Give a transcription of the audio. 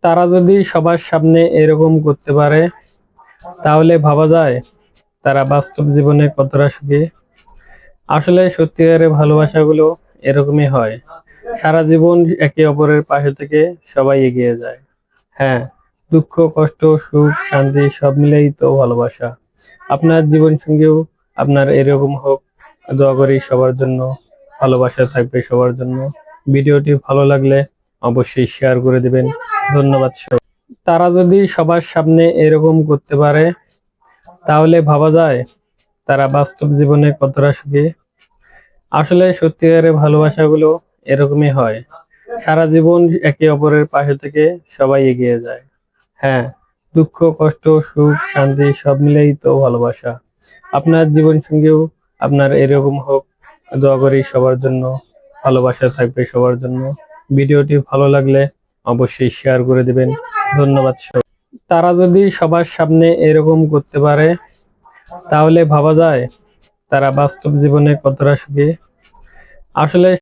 তারা যদি সবার সামনে এরকম করতে পারে, তাহলে ভাবা যায় তারা বাস্তব জীবনে কতটা সুখী। আসলে সত্যিকারের ভালোবাসাগুলো এরকমই হয়। সারা জীবন একে অপরের পাশে থেকে সবাই এগিয়ে যায়। হ্যাঁ, দুঃখ, কষ্ট, সুখ, শান্তি সব মিলেই তো ভালোবাসা। আপনার জীবন সঙ্গীও আপনার এরকম হোক, দোয়া করি সবার জন্য। ভালোবাসা থাকবে সবার জন্য। ভিডিওটি ভালো লাগলে অবশ্যই শেয়ার করে দিবেন। ধন্যবাদ। তারা যদি সবার সামনে এরকম করতে পারে, তাহলে ভাবা যায় তারা বাস্তব জীবনে কতটা সুখী। আসলে সত্যিকারের ভালোবাসাগুলো এরকমই হয়। সারা জীবন একে অপরের পাশে থেকে সবাই এগিয়ে যায়। হ্যাঁ, দুঃখ, কষ্ট, সুখ, শান্তি সব মিলেই তো ভালোবাসা। আপনার জীবন সঙ্গীও আপনার এরকম হোক, দোয়া করি সবার জন্য। ভালোবাসা থাকবে সবার জন্য। ভিডিওটি ভালো লাগলে অবশ্যই শেয়ার করে দিবেন। ধন্যবাদ। তারা যদি সবার সামনে এরকম করতে পারে, তাহলে ভাবা যায় তারা বাস্তব জীবনে কতটা সুখী। আসলে